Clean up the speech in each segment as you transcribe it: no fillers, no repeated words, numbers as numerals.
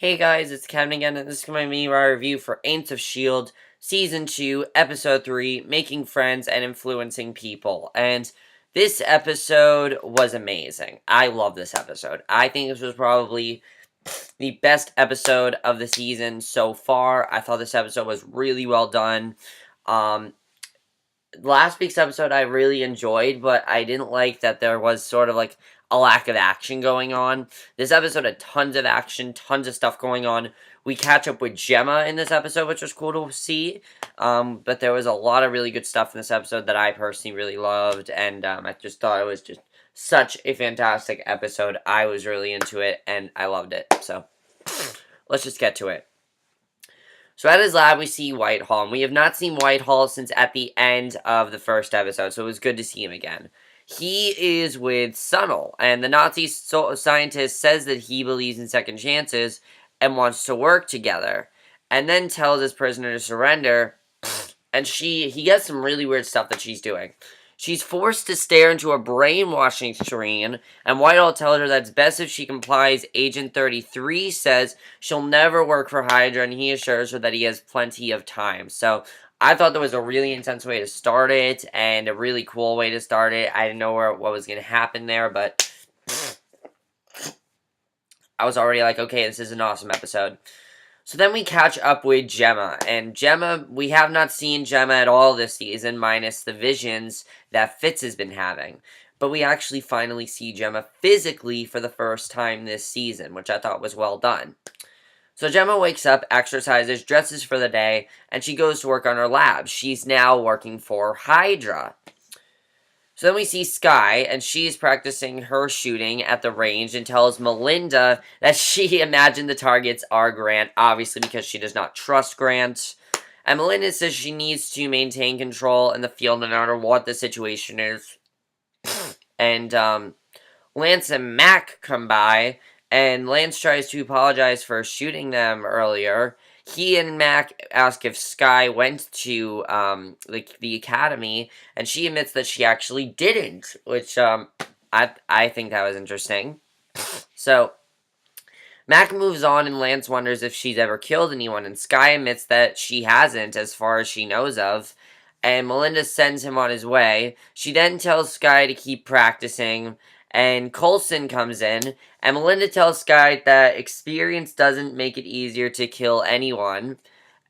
Hey guys, it's Kevin again, and this is my mini review for Agents of S.H.I.E.L.D. Season 2, Episode 3, Making Friends and Influencing People. And this episode was amazing. I love this episode. I think this was probably the best episode of the season so far. I thought this episode was really well done. Um, Last week's episode I really enjoyed, but I didn't like that there was sort of like a lack of action going on. This episode had tons of action, tons of stuff going on. We catch up with Jemma in this episode, which was cool to see. But there was a lot of really good stuff in this episode that I personally really loved, and I just thought it was just such a fantastic episode. I was really into it, and I loved it. So let's just get to it. So at his lab, we see Whitehall, and we have not seen Whitehall since at the end of the first episode, so it was good to see him again. He is with S.H.I.E.L.D, and the Nazi scientist says that he believes in second chances and wants to work together, and then tells his prisoner to surrender, and he gets some really weird stuff that she's doing. She's forced to stare into a brainwashing screen, and Whitehall tells her that it's best if she complies. Agent 33 says she'll never work for Hydra, and he assures her that he has plenty of time. So I thought that was a really intense way to start it, and a really cool way to start it. I didn't know what was going to happen there, but I was already like, okay, this is an awesome episode. So then we catch up with Jemma, and Jemma, we have not seen Jemma at all this season, minus the visions that Fitz has been having. But we actually finally see Jemma physically for the first time this season, which I thought was well done. So Jemma wakes up, exercises, dresses for the day, and she goes to work on her lab. She's now working for Hydra. So then we see Skye, and she's practicing her shooting at the range and tells Melinda that she imagined the targets are Grant, obviously because she does not trust Grant. And Melinda says she needs to maintain control in the field no matter what the situation is. And Lance and Mac come by, and Lance tries to apologize for shooting them earlier. He and Mac ask if Skye went to the academy, and she admits that she actually didn't, which I think that was interesting. So Mac moves on, and Lance wonders if she's ever killed anyone, and Skye admits that she hasn't, as far as she knows of. And Melinda sends him on his way. She then tells Skye to keep practicing, and Coulson comes in, and Melinda tells Skye that experience doesn't make it easier to kill anyone.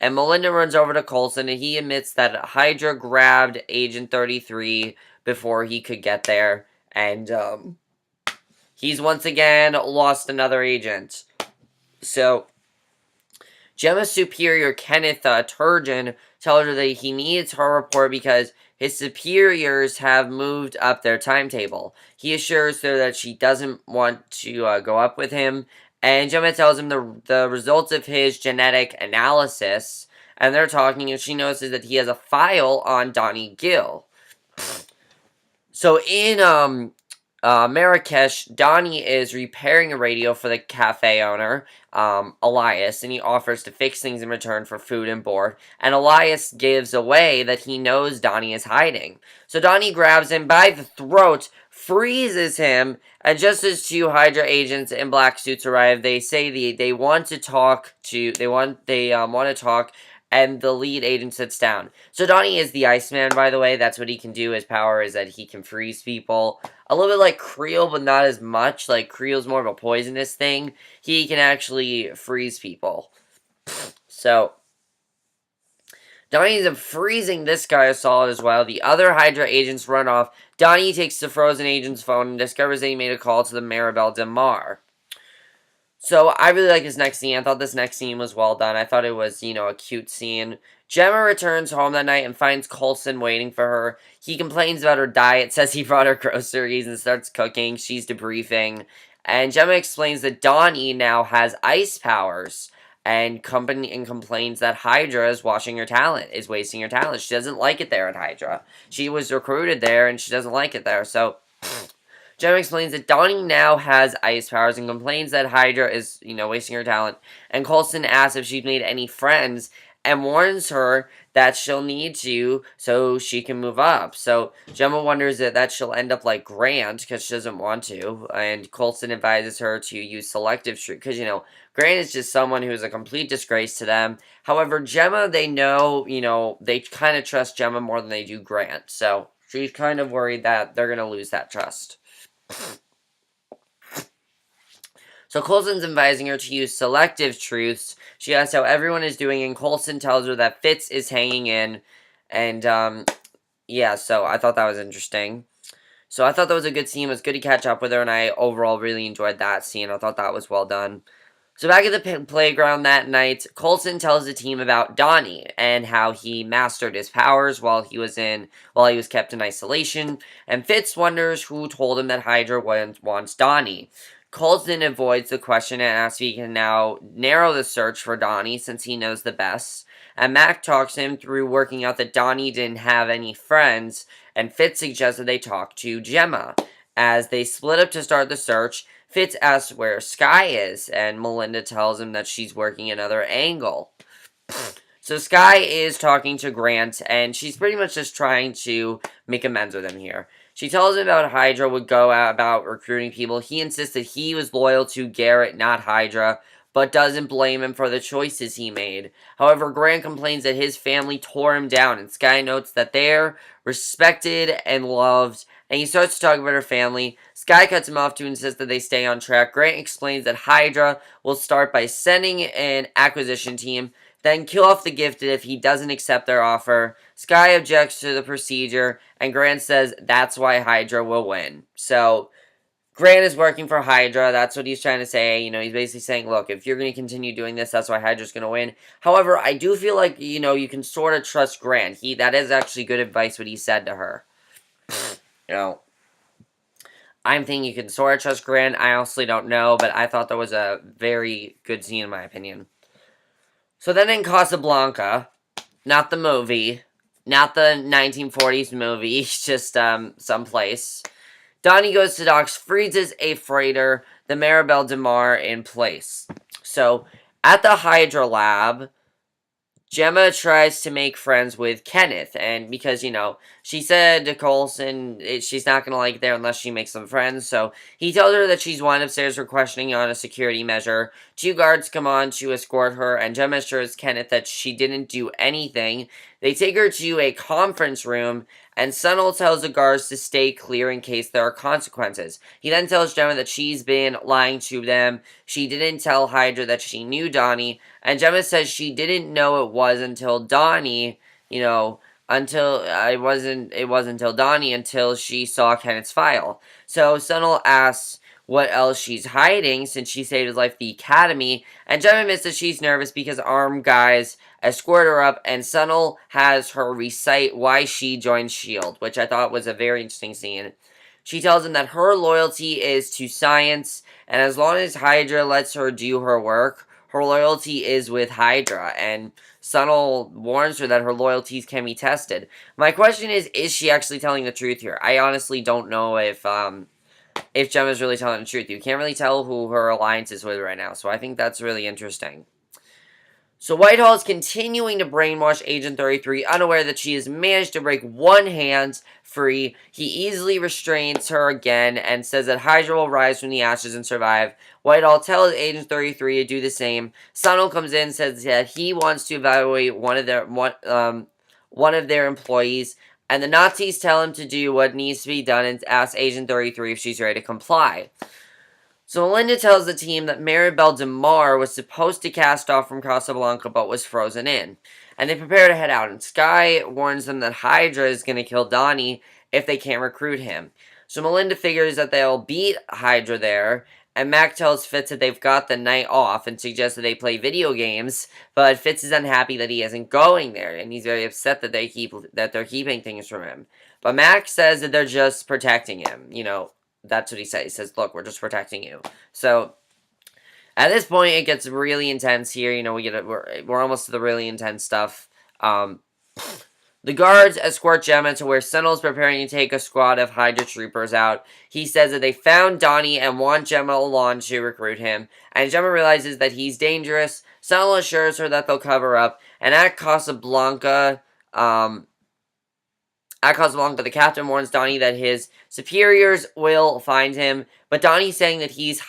And Melinda runs over to Coulson, and he admits that Hydra grabbed Agent 33 before he could get there. And he's once again lost another agent. So Jemma's superior, Kenneth Turgeon, tells her that he needs her report because his superiors have moved up their timetable. He assures her that she doesn't want to go up with him, and Jemma tells him the results of his genetic analysis, and they're talking, and she notices that he has a file on Donnie Gill. So in Marrakesh, Donnie is repairing a radio for the cafe owner, Elias, and he offers to fix things in return for food and board, and Elias gives away that he knows Donnie is hiding. So Donnie grabs him by the throat, freezes him, and just as two Hydra agents in black suits arrive, they say they want to talk and the lead agent sits down. So Donnie is the Iceman, by the way. That's what he can do. His power is that he can freeze people. A little bit like Creel, but not as much. Like, Creel's more of a poisonous thing. He can actually freeze people. So Donnie ends up freezing this guy solid as well. The other Hydra agents run off. Donnie takes the frozen agent's phone and discovers that he made a call to the Maribel de Mar. So, I really like this next scene. I thought this next scene was well done. I thought it was, a cute scene. Jemma returns home that night and finds Coulson waiting for her. He complains about her diet, says he brought her groceries, and starts cooking. She's debriefing. And Jemma explains that Donnie now has ice powers. And complains that Hydra is wasting her talent, is wasting her talent. She doesn't like it there at Hydra. She was recruited there, and she doesn't like it there. So Jemma explains that Donnie now has ice powers and complains that Hydra is, wasting her talent. And Coulson asks if she's made any friends, and warns her that she'll need to so she can move up. So Jemma wonders that she'll end up like Grant because she doesn't want to, and Coulson advises her to use selective truth because, Grant is just someone who is a complete disgrace to them. However, Jemma, they know, they kind of trust Jemma more than they do Grant. So she's kind of worried that they're going to lose that trust. So Coulson's advising her to use selective truths. She asks how everyone is doing, and Coulson tells her that Fitz is hanging in. And, yeah, so I thought that was interesting. So I thought that was a good scene. It was good to catch up with her, and I overall really enjoyed that scene. I thought that was well done. So back at the playground that night, Coulson tells the team about Donnie and how he mastered his powers while he was kept in isolation. And Fitz wonders who told him that Hydra wants Donnie. Coulson avoids the question and asks if he can now narrow the search for Donnie since he knows the best. And Mac talks him through working out that Donnie didn't have any friends, and Fitz suggests that they talk to Jemma. As they split up to start the search, Fitz asks where Skye is, and Melinda tells him that she's working another angle. So Skye is talking to Grant, and she's pretty much just trying to make amends with him here. She tells him about Hydra would go out about recruiting people. He insists that he was loyal to Garrett, not Hydra, but doesn't blame him for the choices he made. However, Grant complains that his family tore him down, and Skye notes that they're respected and loved, and he starts to talk about her family. Skye cuts him off to insist that they stay on track. Grant explains that Hydra will start by sending an acquisition team, then kill off the Gifted if he doesn't accept their offer. Skye objects to the procedure, and Grant says that's why Hydra will win. So Grant is working for Hydra. That's what he's trying to say. He's basically saying, look, if you're going to continue doing this, that's why Hydra's going to win. However, I do feel like, you can sort of trust Grant. That is actually good advice what he said to her. I'm thinking you can sort of trust Grant. I honestly don't know, but I thought that was a very good scene in my opinion. So then in Casablanca, not the movie, not the 1940s movie, just someplace, Donnie goes to docks, freezes a freighter, the Maribel Demar, in place. So, at the Hydra lab, Jemma tries to make friends with Kenneth, and because, she said to Coulson she's not going to like it there unless she makes some friends, so he tells her that she's wanted upstairs for questioning on a security measure. 2 guards come on to escort her, and Jemma assures Kenneth that she didn't do anything. They take her to a conference room, and Sunnel tells the guards to stay clear in case there are consequences. He then tells Jemma that she's been lying to them. She didn't tell Hydra that she knew Donnie, and Jemma says she didn't know it was until Donnie, until she saw Kenneth's file. So Sunnel asks what else she's hiding since she saved his life at the academy, and Jemma admits that she's nervous because armed guys escort her up, and Sunnel has her recite why she joined S.H.I.E.L.D, which I thought was a very interesting scene. She tells him that her loyalty is to science, and as long as Hydra lets her do her work, her loyalty is with Hydra, and Sunnel warns her that her loyalties can be tested. My question is she actually telling the truth here? I honestly don't know if Jemma's really telling the truth. You can't really tell who her alliance is with right now, so I think that's really interesting. So Whitehall is continuing to brainwash Agent 33, unaware that she has managed to break one hand free. He easily restrains her again and says that Hydra will rise from the ashes and survive. Whitehall tells Agent 33 to do the same. Sunnel comes in and says that he wants to evaluate one of their employees, and the Nazis tell him to do what needs to be done and ask Agent 33 if she's ready to comply. So Melinda tells the team that Maribel Demar was supposed to cast off from Casablanca but was frozen in. And they prepare to head out, and Skye warns them that Hydra is going to kill Donnie if they can't recruit him. So Melinda figures that they'll beat Hydra there, and Mac tells Fitz that they've got the night off and suggests that they play video games, but Fitz is unhappy that he isn't going there, and he's very upset that they're keeping things from him. But Mac says that they're just protecting him, That's what he says. He says, look, we're just protecting you. So, at this point, it gets really intense here. We're almost to the really intense stuff. The guards escort Jemma to where Sentinel's preparing to take a squad of Hydra troopers out. He says that they found Donnie and want Jemma along to recruit him, and Jemma realizes that he's dangerous. Sentinel assures her that they'll cover up, and at Casablanca, the captain warns Donnie that his superiors will find him, but Donnie's saying that he's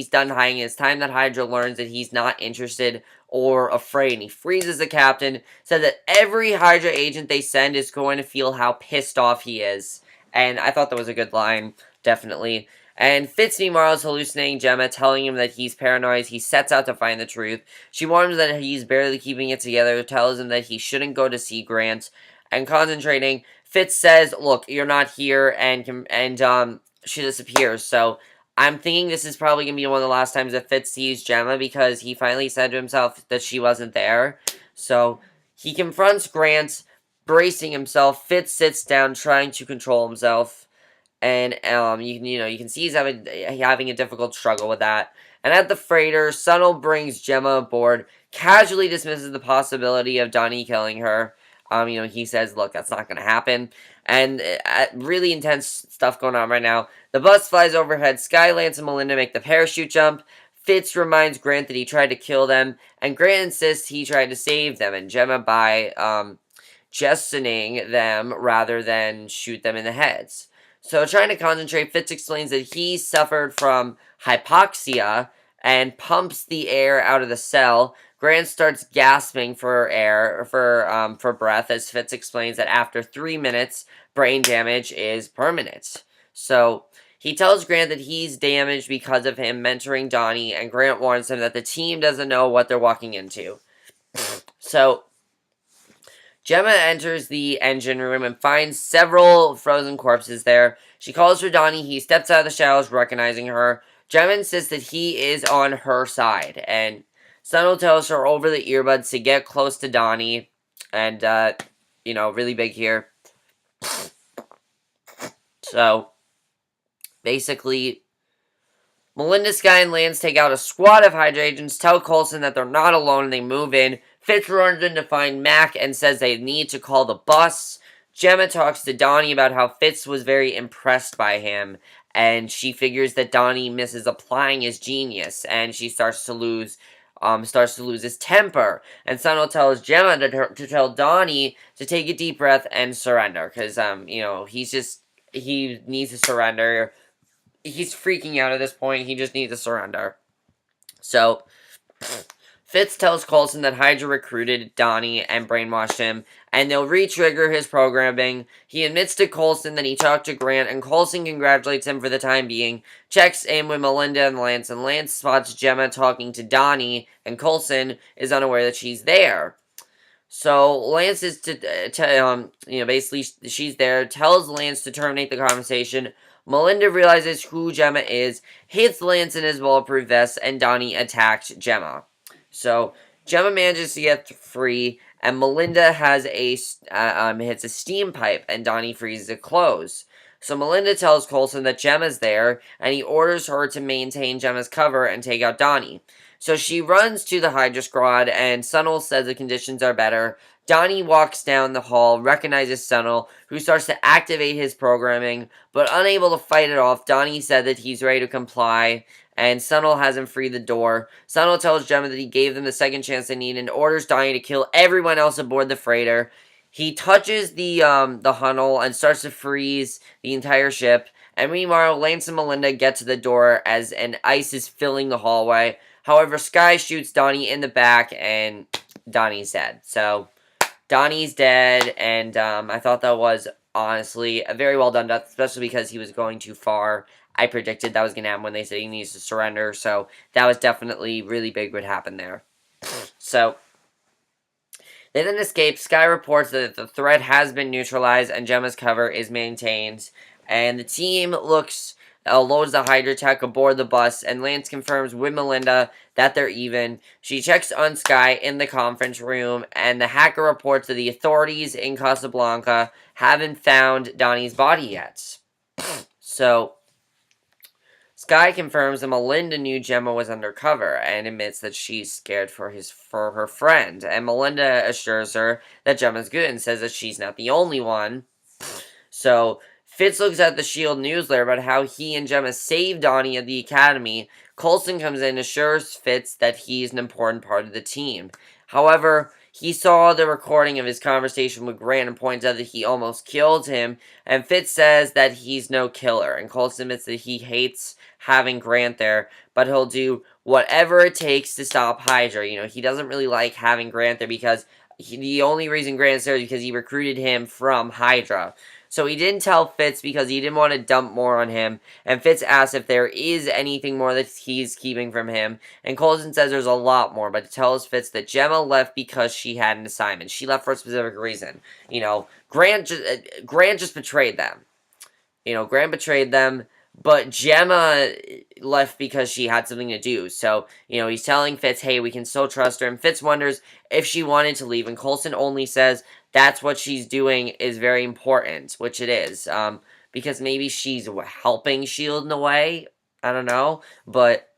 done hiding. It's time that Hydra learns that he's not interested or afraid. And he freezes the captain, said that every Hydra agent they send is going to feel how pissed off he is. And I thought that was a good line, definitely. And Fitz, meanwhile, is hallucinating Jemma, telling him that he's paranoid. He sets out to find the truth. She warns him that he's barely keeping it together, tells him that he shouldn't go to see Grant, and concentrating. Fitz says, look, you're not here, and she disappears. So I'm thinking this is probably going to be one of the last times that Fitz sees Jemma, because he finally said to himself that she wasn't there. So he confronts Grant, bracing himself. Fitz sits down, trying to control himself. And you can see he's having a difficult struggle with that. And at the freighter, Sunil brings Jemma aboard, casually dismisses the possibility of Donnie killing her. He says, look, that's not going to happen. And really intense stuff going on right now. The bus flies overhead. Skye, Lance, and Melinda make the parachute jump. Fitz reminds Grant that he tried to kill them. And Grant insists he tried to save them. And Jemma by jettisoning them rather than shoot them in the heads. So trying to concentrate, Fitz explains that he suffered from hypoxia and pumps the air out of the cell. Grant starts gasping for air, for breath, as Fitz explains that after 3 minutes, brain damage is permanent. So he tells Grant that he's damaged because of him mentoring Donnie, and Grant warns him that the team doesn't know what they're walking into. So Jemma enters the engine room and finds several frozen corpses there. She calls for Donnie. He steps out of the shadows, recognizing her. Jemma insists that he is on her side, and Sunil tells her over the earbuds to get close to Donnie, and, really big here. So, basically, Melinda, Skye, and Lance take out a squad of Hydra agents, tell Coulson that they're not alone, and they move in. Fitz runs in to find Mac and says they need to call the bus. Jemma talks to Donnie about how Fitz was very impressed by him, and she figures that Donnie misses applying his genius, and she starts to lose his temper. And Sunil tells Jemma to tell Donnie to take a deep breath and surrender, because he needs to surrender. He's freaking out at this point. He just needs to surrender. So Fitz tells Coulson that Hydra recruited Donnie and brainwashed him, and they'll re-trigger his programming. He admits to Coulson that he talked to Grant, and Coulson congratulates him for the time being, checks in with Melinda and Lance spots Jemma talking to Donnie, and Coulson is unaware that she's there. So Lance is basically she's there, tells Lance to terminate the conversation. Melinda realizes who Jemma is, hits Lance in his bulletproof vest, and Donnie attacks Jemma. So Jemma manages to get free, and Melinda has hits a steam pipe, and Donnie freezes it closed. So Melinda tells Coulson that Jemma's there, and he orders her to maintain Jemma's cover and take out Donnie. So she runs to the Hydra squad, and Sunil says the conditions are better. Donnie walks down the hall, recognizes Sunil, who starts to activate his programming, but unable to fight it off. Donnie said that he's ready to comply, and Sunil has him free the door. Sunil tells Jemma that he gave them the second chance they need and orders Donnie to kill everyone else aboard the freighter. He touches the hunnel and starts to freeze the entire ship. And meanwhile, Lance and Melinda get to the door as an ice is filling the hallway. However, Skye shoots Donnie in the back, and Donnie's dead. So Donnie's dead, and I thought that was honestly a very well done death, especially because he was going too far. I predicted that was going to happen when they said he needs to surrender, so that was definitely really big what happened there. So they then escape. Skye reports that the threat has been neutralized and Jemma's cover is maintained, and the team loads the Hydra tech aboard the bus, and Lance confirms with Melinda that they're even. She checks on Skye in the conference room, and the hacker reports that the authorities in Casablanca haven't found Donnie's body yet. So Skye confirms that Melinda knew Jemma was undercover and admits that she's scared for her friend. And Melinda assures her that Jemma's good and says that she's not the only one. So Fitz looks at the S.H.I.E.L.D. newsletter about how he and Jemma saved Donnie at the academy. Coulson comes in and assures Fitz that he's an important part of the team. However, he saw the recording of his conversation with Grant and points out that he almost killed him. And Fitz says that he's no killer. And Coulson admits that he hates having Grant there, but he'll do whatever it takes to stop Hydra. You know, he doesn't really like having Grant there because the only reason Grant's there is because he recruited him from Hydra. So he didn't tell Fitz because he didn't want to dump more on him. And Fitz asks if there is anything more that he's keeping from him. And Coulson says there's a lot more, but tells Fitz that Jemma left because she had an assignment. She left for a specific reason. You know, Grant just betrayed them. You know, Grant betrayed them, but Jemma left because she had something to do. So, you know, he's telling Fitz, hey, we can still trust her. And Fitz wonders if she wanted to leave. And Coulson only says that's what she's doing is very important, which it is. Because maybe she's helping S.H.I.E.L.D. in a way. I don't know. But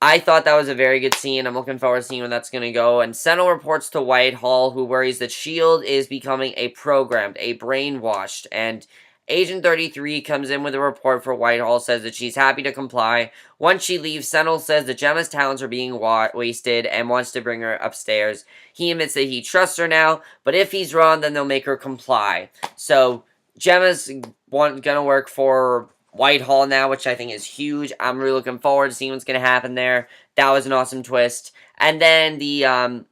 I thought that was a very good scene. I'm looking forward to seeing where that's going to go. And Sentinel reports to Whitehall, who worries that S.H.I.E.L.D. is becoming a programmed, a brainwashed. And Agent 33 comes in with a report for Whitehall, says that she's happy to comply. Once she leaves, Sentinel says that Jemma's talents are being wasted and wants to bring her upstairs. He admits that he trusts her now, but if he's wrong, then they'll make her comply. So, Jemma's gonna work for Whitehall now, which I think is huge. I'm really looking forward to seeing what's gonna happen there. That was an awesome twist. And then the,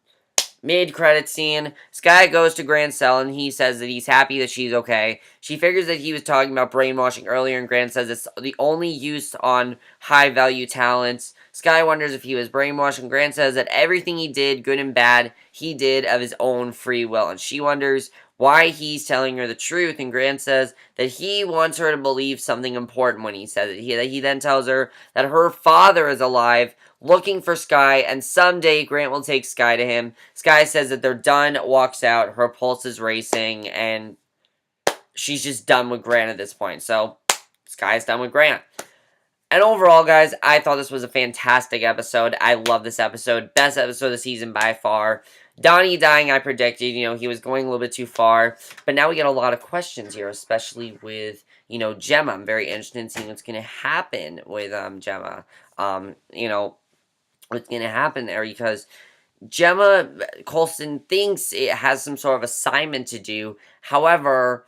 mid-credit scene, Skye goes to Grant's cell and he says that he's happy that she's okay. She figures that he was talking about brainwashing earlier and Grant says it's the only use on high-value talents. Skye wonders if he was brainwashed and Grant says that everything he did, good and bad, he did of his own free will. And she wonders why he's telling her the truth, and Grant says that he wants her to believe something important when he says it. He then tells her that her father is alive, looking for Skye, and someday Grant will take Skye to him. Skye says that they're done, walks out, her pulse is racing, and she's just done with Grant at this point. So, Skye's done with Grant. And overall, guys, I thought this was a fantastic episode. I love this episode. Best episode of the season by far. Donnie dying, I predicted. You know, he was going a little bit too far. But now we get a lot of questions here, especially with, you know, Jemma. I'm very interested in seeing what's going to happen with Jemma. You know, what's going to happen there because Jemma Coulson thinks it has some sort of assignment to do. However,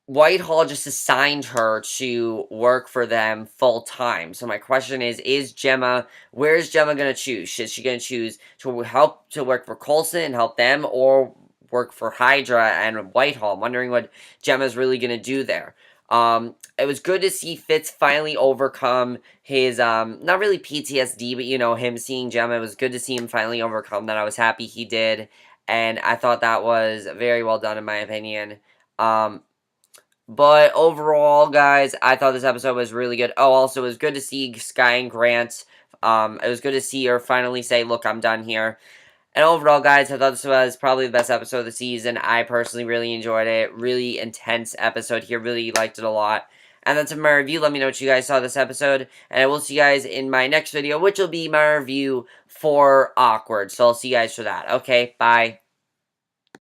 Whitehall just assigned her to work for them full time. So my question is Jemma, where is Jemma going to choose? Is she going to choose to help to work for Coulson and help them or work for Hydra and Whitehall? I'm wondering what Gemma's really going to do there. It was good to see Fitz finally overcome his, not really PTSD, but, you know, him seeing Jemma. It was good to see him finally overcome that. I was happy he did. And I thought that was very well done in my opinion. But overall, guys, I thought this episode was really good. Oh, also, it was good to see Skye and Grant. It was good to see her finally say, look, I'm done here. And overall, guys, I thought this was probably the best episode of the season. I personally really enjoyed it. Really intense episode here. Really liked it a lot. And that's my review. Let me know what you guys saw this episode. And I will see you guys in my next video, which will be my review for Awkward. So I'll see you guys for that. Okay, bye.